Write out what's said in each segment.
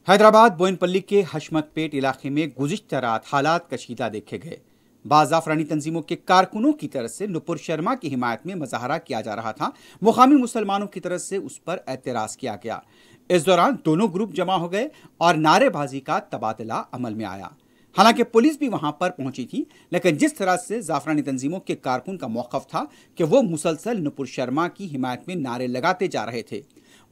हैदराबाद बोयनपल्ली के हशमतपेट इलाके में गुज़िश्ता रात हालात कशीदा देखे गए। बाज़ जाफरानी तंजीमों के कारकुनों की तरफ से नुपुर शर्मा की हिमायत में मुजाहरा किया जा रहा था। मुकामी मुसलमानों की तरफ से उस पर एतराज़ किया गया। इस दौरान दोनों ग्रुप जमा हो गए और नारेबाजी का तबादला अमल में आया। हालांकि पुलिस भी वहां पर पहुंची थी, लेकिन जिस तरह से जाफरानी तंजीमों के कारकुन का मौक़िफ़ था कि वो मुसलसल नुपुर शर्मा की हिमायत में नारे लगाते जा रहे थे।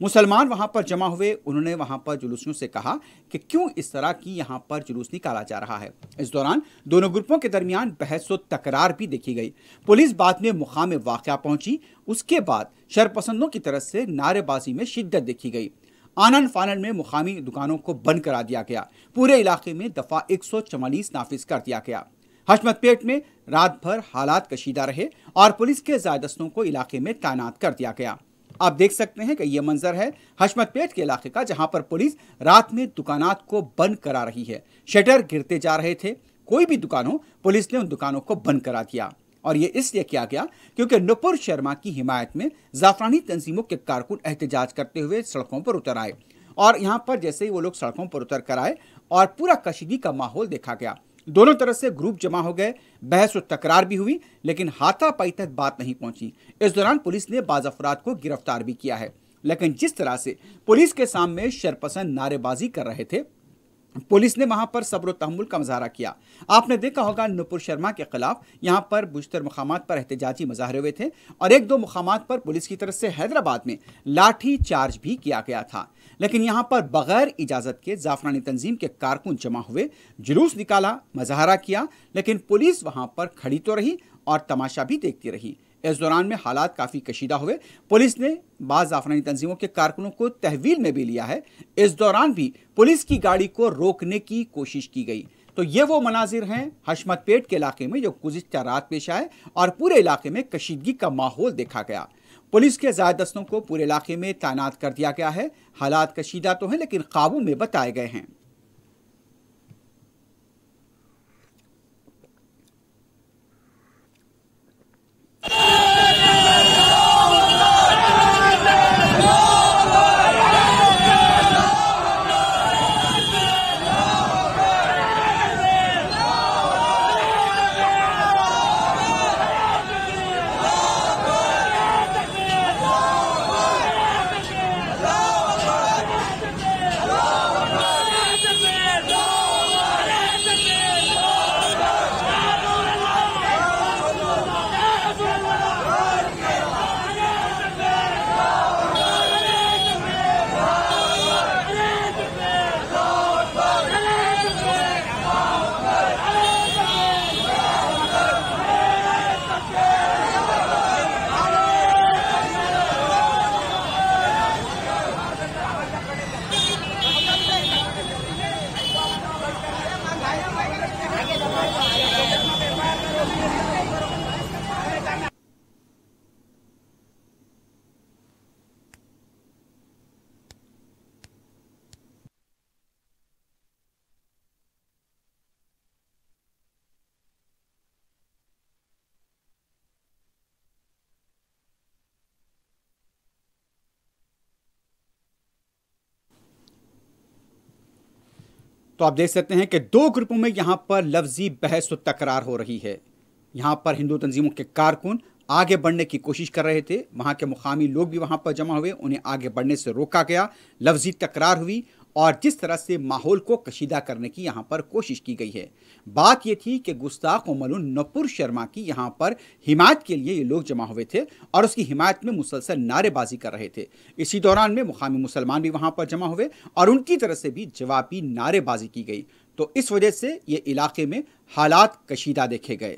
मुसलमान वहां पर जमा हुए। उन्होंने वहां पर जुलूसियों से कहा कि क्यों इस तरह की यहां पर जुलूस निकाला जा रहा है। इस दौरान दोनों ग्रुपों के दरमियान बहस व तकरार भी देखी गई। पुलिस बाद में मुकाम वाक़या पहुंची। उसके बाद शरपसंदों की तरफ से नारेबाजी में शिद्दत देखी गई। आनन फानन में मुकामी दुकानों को बंद करा दिया गया। पूरे इलाके में दफा 144 नाफिज कर दिया गया। हशमतपेट में रात भर हालात कशीदा रहे और पुलिस के ज़ायदस्तों को इलाके में तैनात कर दिया गया। आप देख सकते हैं कि यह मंजर है हशमतपेट के इलाके का, जहां पर पुलिस रात में दुकानात को बंद करा रही है। शटर गिरते जा रहे थे, कोई भी दुकान हो, पुलिस ने उन दुकानों को बंद करा दिया। और ये इसलिए किया गया क्योंकि नुपुर शर्मा की हिमायत में जाफरानी तंजीमों के कारकुन एहतजाज करते हुए सड़कों पर उतर आए। और यहाँ पर जैसे ही वो लोग सड़कों पर उतर कर आए और पूरा कशीदगी का माहौल देखा गया। दोनों तरफ से ग्रुप जमा हो गए, बहस और तकरार भी हुई, लेकिन हाथापाई तक बात नहीं पहुंची। इस दौरान पुलिस ने बाज़ अफराद को गिरफ्तार भी किया है। लेकिन जिस तरह से पुलिस के सामने शरपसंद नारेबाजी कर रहे थे, पुलिस ने वहां पर सब्र तहम्मुल का मुजाहरा किया। आपने देखा होगा नुपुर शर्मा के खिलाफ यहां पर बुश्तर मुकामात पर एहतजाजी मुजाहरे हुए थे और एक दो मुकामात पर पुलिस की तरफ से हैदराबाद में लाठी चार्ज भी किया गया था। लेकिन यहां पर बगैर इजाजत के जाफरानी तंजीम के कारकुन जमा हुए, जुलूस निकाला, मुजाहरा किया, लेकिन पुलिस वहां पर खड़ी तो रही और तमाशा भी देखती रही। इस दौरान में हालात काफ़ी कशीदा हुए। पुलिस ने बाज़ जाफरानी तंजीमों के कारकुनों को तहवील में भी लिया है। इस दौरान भी पुलिस की गाड़ी को रोकने की कोशिश की गई। तो ये वो मनाजिर हैं हशमतपेट के इलाके में जो गुज़िश्ता रात पेश आए और पूरे इलाके में कशीदगी का माहौल देखा गया। पुलिस के ज़ायदस्तों को पूरे इलाके में तैनात कर दिया गया है। हालात कशीदा तो हैं, लेकिन काबू में बताए गए हैं। तो आप देख सकते हैं कि दो ग्रुपों में यहां पर लफ्जी बहस व तकरार हो रही है। यहां पर हिंदू तंजीमों के कारकुन आगे बढ़ने की कोशिश कर रहे थे। वहां के मुकामी लोग भी वहां पर जमा हुए, उन्हें आगे बढ़ने से रोका गया। लफ्जी तकरार हुई और जिस तरह से माहौल को कशीदा करने की यहां पर कोशिश की गई है। बात यह थी कि गुस्ताख व मलून नुपुर शर्मा की यहां पर हिमायत के लिए ये लोग जमा हुए थे और उसकी हिमायत में मुसलसल नारेबाजी कर रहे थे। इसी दौरान में मुकामी मुसलमान भी वहां पर जमा हुए और उनकी तरफ से भी जवाबी नारेबाजी की गई। तो इस वजह से ये इलाके में हालात कशीदा देखे गए।